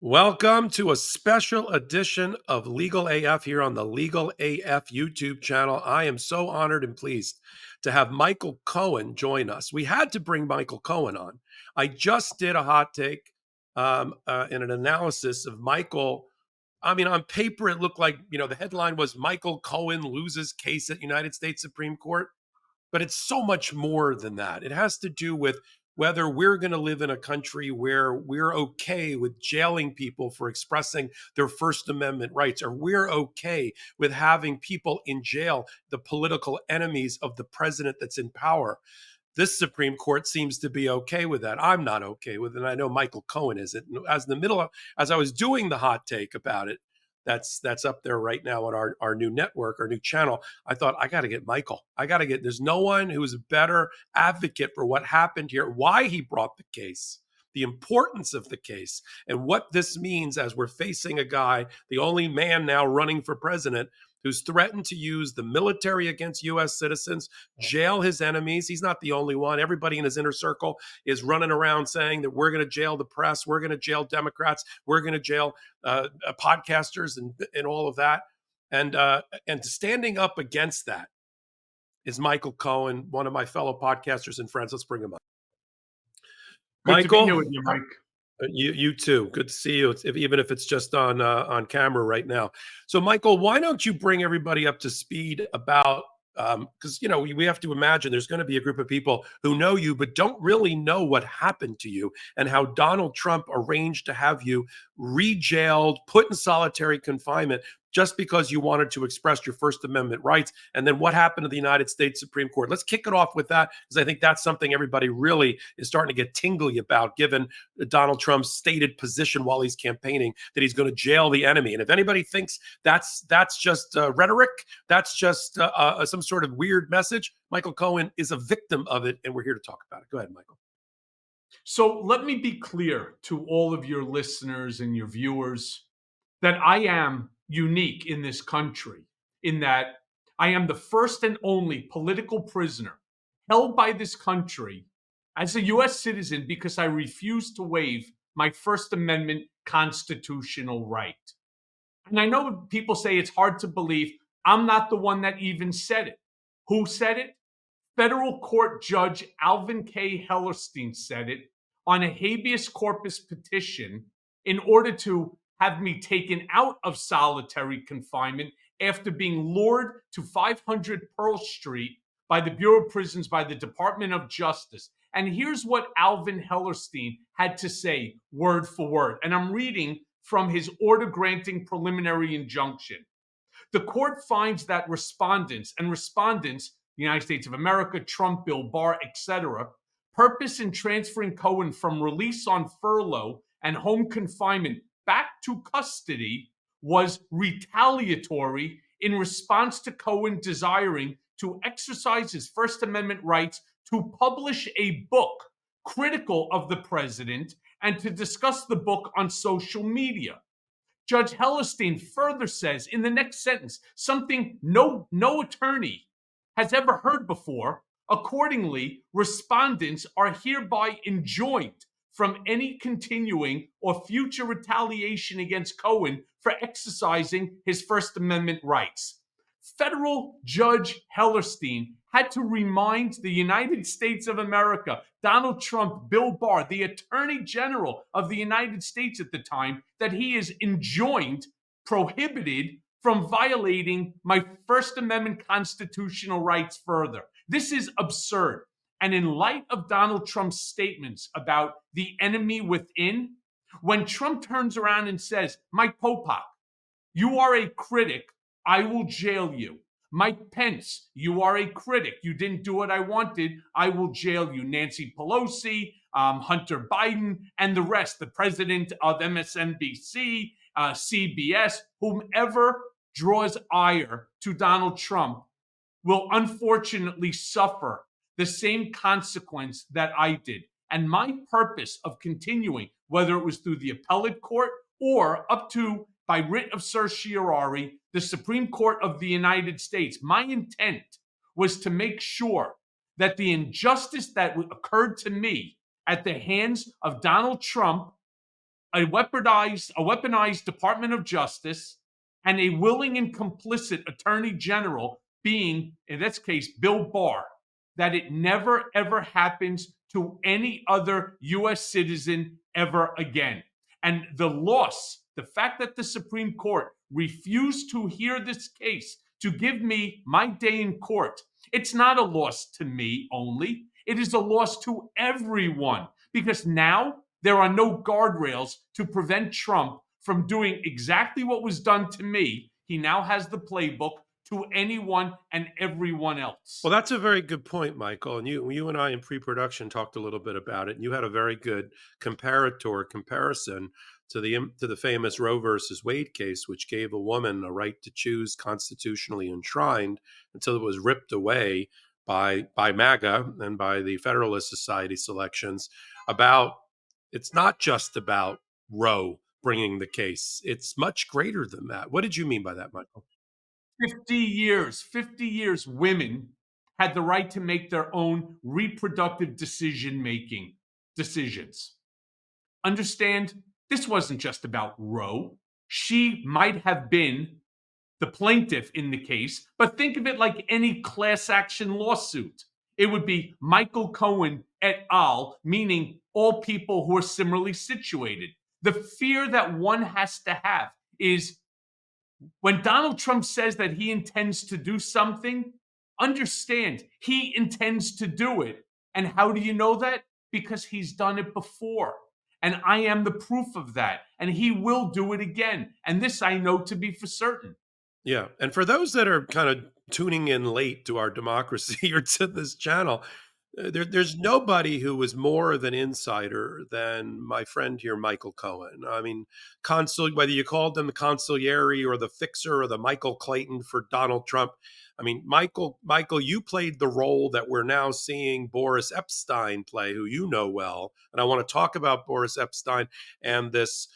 Welcome to a special edition of Legal AF here on the Legal AF YouTube channel. I am so honored and pleased to have Michael Cohen join us. We had to bring Michael Cohen on. I just did a hot take and an analysis of Michael. I mean, on paper, it looked like, the headline was Michael Cohen loses case at United States Supreme Court. But it's so much more than that. It has to do with whether we're going to live in a country where we're okay with jailing people for expressing their First Amendment rights, or we're okay with having people in jail, the political enemies of the president that's in power. This Supreme Court seems to be okay with that. I'm not okay with it. And I know Michael Cohen isn't. As I was doing the hot take about it, that's up there right now on our new network, our new channel. I thought, I got to get Michael. There's no one who is a better advocate for what happened here, why he brought the case, the importance of the case, and what this means as we're facing a guy, the only man now running for president, who's threatened to use the military against U.S. citizens, jail his enemies. He's not the only one. Everybody in his inner circle is running around saying that we're going to jail the press, we're going to jail Democrats, we're going to jail podcasters and all of that. And standing up against that is Michael Cohen, one of my fellow podcasters and friends. Let's bring him up. Good Michael, to be here with you, Mike. You too. Good to see you, even if it's just on camera right now. So, Michael, why don't you bring everybody up to speed about, because we have to imagine there's going to be a group of people who know you but don't really know what happened to you and how Donald Trump arranged to have you re-jailed, put in solitary confinement just because you wanted to express your First Amendment rights, and then what happened to the United States Supreme Court. Let's kick it off with that, because I think that's something everybody really is starting to get tingly about, given Donald Trump's stated position while he's campaigning that he's going to jail the enemy. And if anybody thinks that's just rhetoric, that's just some sort of weird message, Michael Cohen is a victim of it, and we're here to talk about it. Go ahead, Michael. So let me be clear to all of your listeners and your viewers that I am unique in this country, in that I am the first and only political prisoner held by this country as a U.S. citizen because I refuse to waive my First Amendment constitutional right. And I know people say it's hard to believe. I'm not the one that even said it. Who said it? Federal Court Judge Alvin K. Hellerstein said it on a habeas corpus petition in order to have me taken out of solitary confinement after being lured to 500 Pearl Street by the Bureau of Prisons, by the Department of Justice. And here's what Alvin Hellerstein had to say word for word. And I'm reading from his order granting preliminary injunction. The court finds that respondents, the United States of America, Trump, Bill Barr, etc., purpose in transferring Cohen from release on furlough and home confinement back to custody was retaliatory in response to Cohen desiring to exercise his First Amendment rights to publish a book critical of the president and to discuss the book on social media. Judge Hellerstein further says in the next sentence something no attorney has ever heard before. Accordingly, respondents are hereby enjoined from any continuing or future retaliation against Cohen for exercising his First Amendment rights. Federal Judge Hellerstein had to remind the United States of America, Donald Trump, Bill Barr, the Attorney General of the United States at the time, that he is enjoined, prohibited from violating my First Amendment constitutional rights further. This is absurd. And in light of Donald Trump's statements about the enemy within, when Trump turns around and says, Mike Popok, you are a critic, I will jail you. Mike Pence, you are a critic. You didn't do what I wanted. I will jail you. Nancy Pelosi, Hunter Biden, and the rest, the president of MSNBC, CBS, whomever draws ire to Donald Trump will unfortunately suffer the same consequence that I did. And my purpose of continuing, whether it was through the appellate court or up to by writ of certiorari, the Supreme Court of the United States, my intent was to make sure that the injustice that occurred to me at the hands of Donald Trump a weaponized Department of Justice, and a willing and complicit Attorney General, being, in this case, Bill Barr, that it never ever happens to any other US citizen ever again. And the fact that the Supreme Court refused to hear this case, to give me my day in court, it's not a loss to me only. It is a loss to everyone, because now there are no guardrails to prevent Trump from doing exactly what was done to me. He now has the playbook to anyone and everyone Well, else. that's a very good point, Michael. And you and I in pre-production talked a little bit about it. And you had a very good comparison to the famous Roe versus Wade case, which gave a woman a right to choose constitutionally enshrined until it was ripped away by MAGA and by the Federalist Society selections. About it's not just about Roe bringing the case; it's much greater than that. What did you mean by that, Michael? 50 years, women had the right to make their own reproductive decision making decisions. Understand, this wasn't just about Roe. She might have been the plaintiff in the case, but think of it like any class action lawsuit. It would be Michael Cohen et al., meaning all people who are similarly situated. The fear that one has to have is when Donald Trump says that he intends to do something, understand he intends to do it. And how do you know that? Because he's done it before. And I am the proof of that. And he will do it again. And this I know to be for certain. Yeah. And for those that are kind of tuning in late to our democracy or to this channel, there's nobody who was more of an insider than my friend here, Michael Cohen. I mean, whether you called him the consigliere or the fixer or the Michael Clayton for Donald Trump. I mean, Michael, you played the role that we're now seeing Boris Epstein play, who you know well. And I want to talk about Boris Epstein and this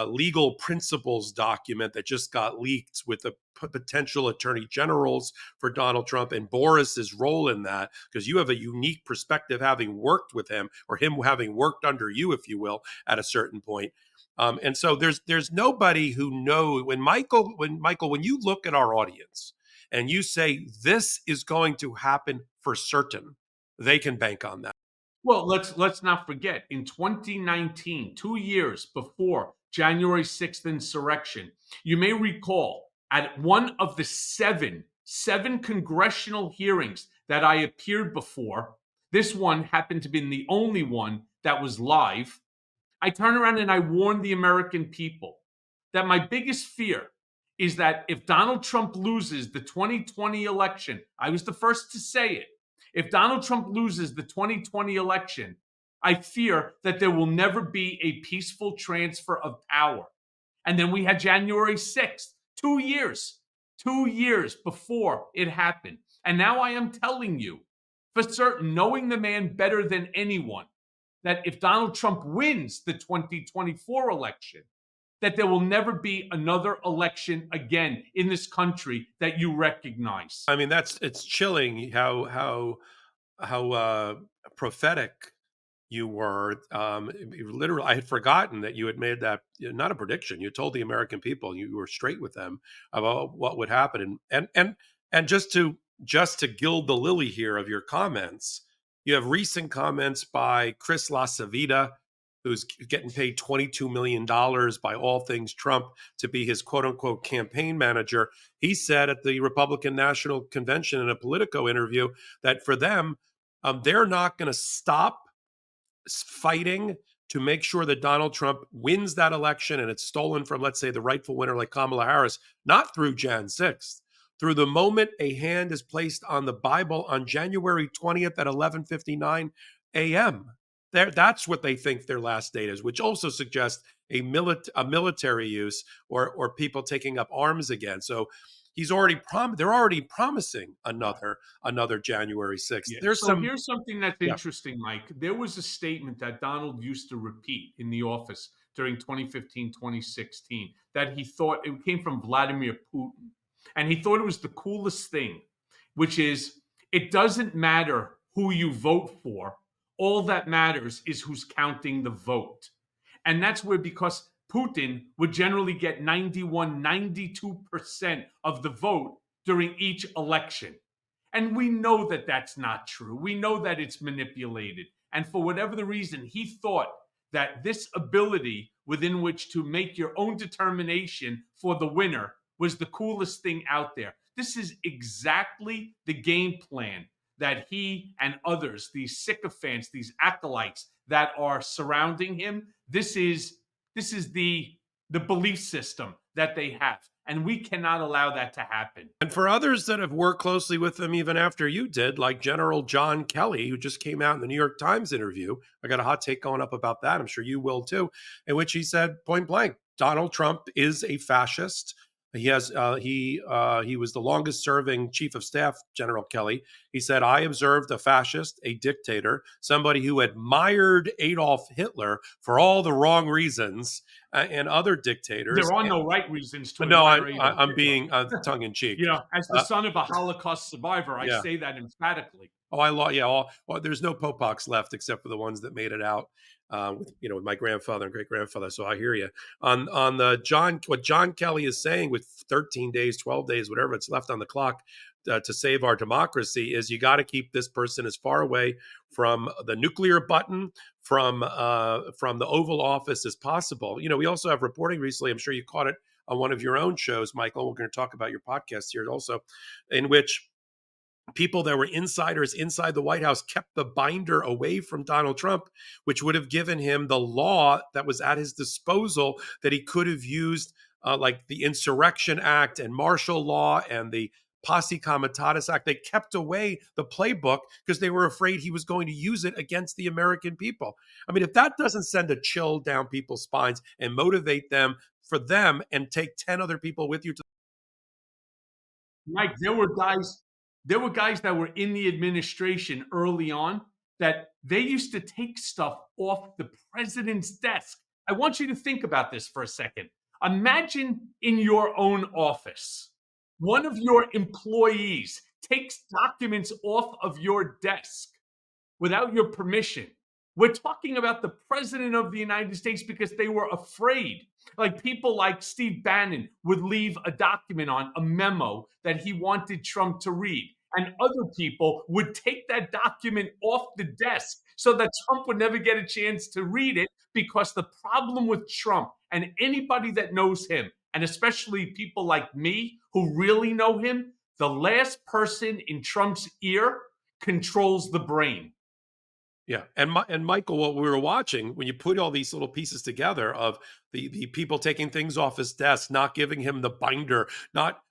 legal principles document that just got leaked with the potential attorney generals for Donald Trump and Boris's role in that, because you have a unique perspective having worked with him, or him having worked under you, if you will, at a certain point. And so there's nobody who know when you look at our audience and you say this is going to happen for certain, they can bank on that. Well, let's not forget, in 2019, 2 years before January 6th insurrection, you may recall at one of the seven congressional hearings that I appeared before, this one happened to be the only one that was live. I turned around and I warned the American people that my biggest fear is that if Donald Trump loses the 2020 election, I was the first to say it. If Donald Trump loses the 2020 election, I fear that there will never be a peaceful transfer of power. And then we had January 6th, 2 years before it happened. And now I am telling you for certain, knowing the man better than anyone, that if Donald Trump wins the 2024 election, that there will never be another election again in this country that you recognize. I mean, it's chilling how prophetic you were. Literally, I had forgotten that you had made that not a prediction. You told the American people, you were straight with them about what would happen. And just to gild the lily here of your comments, you have recent comments by Chris LaCivita, who's getting paid $22 million by all things Trump to be his quote unquote campaign manager. He said at the Republican National Convention in a Politico interview that for them, they're not going to stop fighting to make sure that Donald Trump wins that election and it's stolen from, let's say, the rightful winner like Kamala Harris, not through Jan 6th, through the moment a hand is placed on the Bible on January 20th at 11:59 a.m. That's what they think their last date is, which also suggests a military use or people taking up arms again. So they're already promising another January 6th. Yeah. There's So some here's something that's yeah. interesting, Mike. There was a statement that Donald used to repeat in the office during 2015, 2016, that he thought it came from Vladimir Putin. And he thought it was the coolest thing, which is it doesn't matter who you vote for. All that matters is who's counting the vote. And that's where, because Putin would generally get 91, 92% of the vote during each election. And we know that that's not true. We know that it's manipulated. And for whatever the reason, he thought that this ability within which to make your own determination for the winner was the coolest thing out there. This is exactly the game plan that he and others, these sycophants, these acolytes that are surrounding him, this is the belief system that they have. And we cannot allow that to happen. And for others that have worked closely with them even after you did, like General John Kelly, who just came out in the New York Times interview, I got a hot take going up about that. I'm sure you will too, in which he said point blank, Donald Trump is a fascist. He was the longest serving chief of staff, General Kelly. He said, I observed a fascist, a dictator, somebody who admired Adolf Hitler for all the wrong reasons, and other dictators. There are no right reasons to No, admire Adolf I'm Hitler. being tongue in cheek. As the son of a Holocaust survivor, I Yeah. say that emphatically. Oh, I love. Yeah. Well, there's no Popoks left except for the ones that made it out. With my grandfather and great grandfather. So I hear you on the what John Kelly is saying with 13 days, 12 days, whatever it's left on the clock to save our democracy is you got to keep this person as far away from the nuclear button, from the Oval Office as possible. We also have reporting recently. I'm sure you caught it on one of your own shows, Michael. We're going to talk about your podcast here also, in which people that were insiders inside the White House kept the binder away from Donald Trump, which would have given him the law that was at his disposal that he could have used, like the Insurrection Act and martial law and the Posse Comitatus Act. They kept away the playbook because they were afraid he was going to use it against the American people. I mean, if that doesn't send a chill down people's spines and motivate them for them and take 10 other people with you to Mike, there were guys that were in the administration early on that they used to take stuff off the president's desk. I want you to think about this for a second. Imagine in your own office, one of your employees takes documents off of your desk without your permission. We're talking about the president of the United States because they were afraid. Like people like Steve Bannon would leave a document on a memo that he wanted Trump to read. And other people would take that document off the desk so that Trump would never get a chance to read it, because the problem with Trump and anybody that knows him, and especially people like me who really know him, the last person in Trump's ear controls the brain. Yeah, and Michael, what we were watching when you put all these little pieces together of the people taking things off his desk, not giving him the binder, not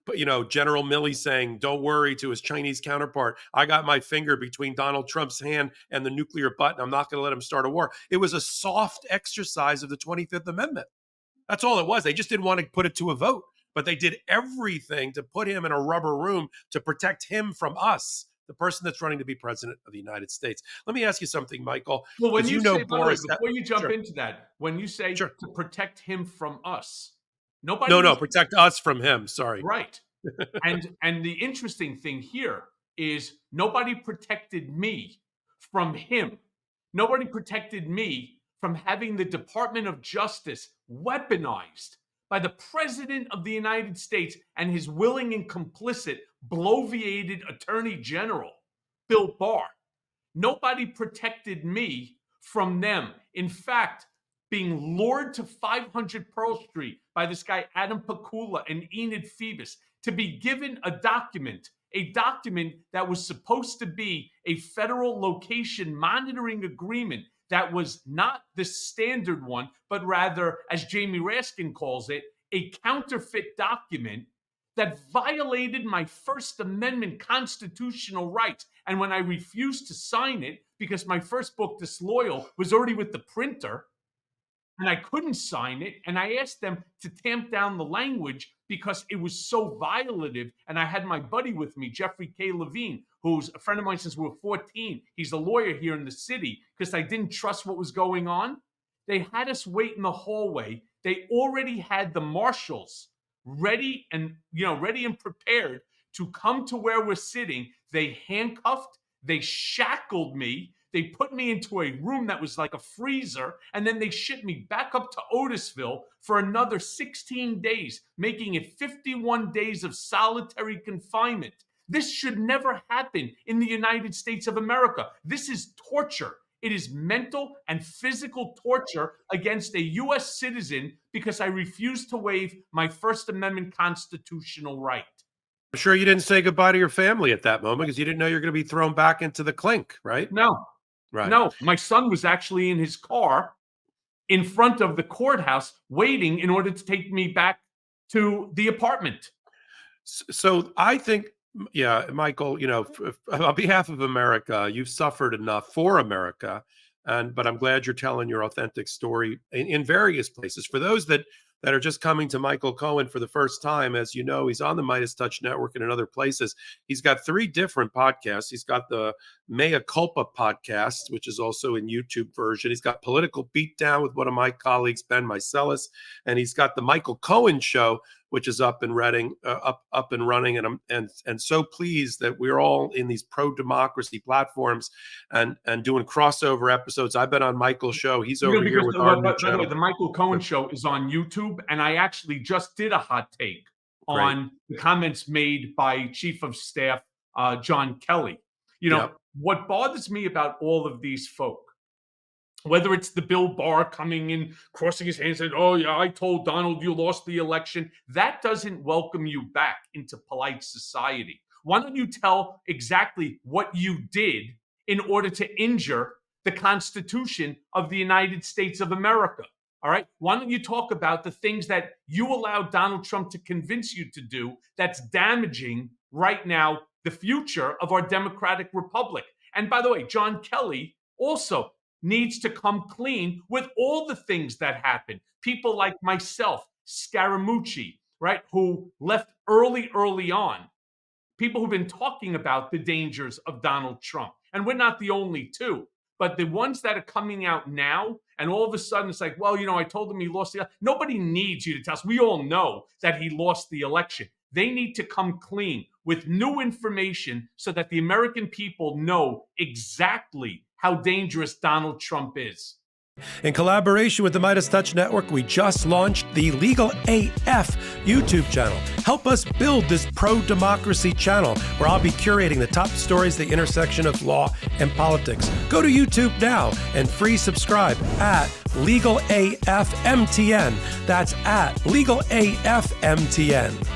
General Milley saying, "Don't worry," to his Chinese counterpart, "I got my finger between Donald Trump's hand and the nuclear button. I'm not going to let him start a war." It was a soft exercise of the 25th Amendment. That's all it was. They just didn't want to put it to a vote, but they did everything to put him in a rubber room to protect him from us, the person that's running to be president of the United States. Let me ask you something, Michael, Well, when because you say, by the way, Boris. before you jump Sure, into that, when you say sure. to protect him from us, nobody No, no, was protect us from him. Sorry. right. And the interesting thing here is nobody protected me from him. Nobody protected me from having the Department of Justice weaponized by the President of the United States and his willing and complicit bloviated Attorney General, Bill Barr. Nobody protected me from them. In fact, being lured to 500 Pearl Street by this guy, Adam Pakula and Enid Phoebus, to be given a document that was supposed to be a federal location monitoring agreement that was not the standard one, but rather, as Jamie Raskin calls it, a counterfeit document that violated my First Amendment constitutional rights. And when I refused to sign it because my first book, Disloyal, was already with the printer, and I couldn't sign it, and I asked them to tamp down the language because it was so violative. And I had my buddy with me, Jeffrey K. Levine, who's a friend of mine since we were 14. He's a lawyer here in the city, because I didn't trust what was going on. They had us wait in the hallway. They already had the marshals ready and prepared to come to where we're sitting. They handcuffed, they shackled me, They put me into a room that was like a freezer, and then they shipped me back up to Otisville for another 16 days, making it 51 days of solitary confinement. This should never happen in the United States of America. This is torture. It is mental and physical torture against a U.S. citizen because I refuse to waive my First Amendment constitutional right. I'm sure you didn't say goodbye to your family at that moment because you didn't know you're going to be thrown back into the clink, right? No, Right. no. My son was actually in his car in front of the courthouse waiting in order to take me back to the apartment. So I think, yeah, Michael, on behalf of America, you've suffered enough for America, but I'm glad you're telling your authentic story in various places. For those that are just coming to Michael Cohen for the first time, as you know, he's on the Midas Touch Network and in other places. He's got 3 different podcasts. He's got the Mea Culpa podcast, which is also in YouTube version. He's got Political Beatdown with one of my colleagues, Ben Meiselas, and he's got the Michael Cohen Show, which is up and running. And I'm so pleased that we're all in these pro-democracy platforms and doing crossover episodes. I've been on Michael's show. He's over here with our new channel. By the way, the Michael Cohen Show is on YouTube, and I actually just did a hot take on the comments made by Chief of Staff John Kelly. What bothers me about all of these folk, whether it's the Bill Barr coming in, crossing his hands, saying, "Oh yeah, I told Donald you lost the election," that doesn't welcome you back into polite society. Why don't you tell exactly what you did in order to injure the Constitution of the United States of America? All right. Why don't you talk about the things that you allowed Donald Trump to convince you to do that's damaging right now the future of our democratic republic? And by the way, John Kelly also needs to come clean with all the things that happened. People like myself, Scaramucci, right, who left early on. People who've been talking about the dangers of Donald Trump. And we're not the only two. But the ones that are coming out now, and all of a sudden it's like, well, I told him he lost the election. Nobody needs you to tell us. We all know that he lost the election. They need to come clean with new information so that the American people know exactly how dangerous Donald Trump is. In collaboration with the Midas Touch Network, we just launched the Legal AF YouTube channel. Help us build this pro-democracy channel where I'll be curating the top stories, the intersection of law and politics. Go to YouTube now and free subscribe at Legal AF MTN. That's at Legal AF MTN.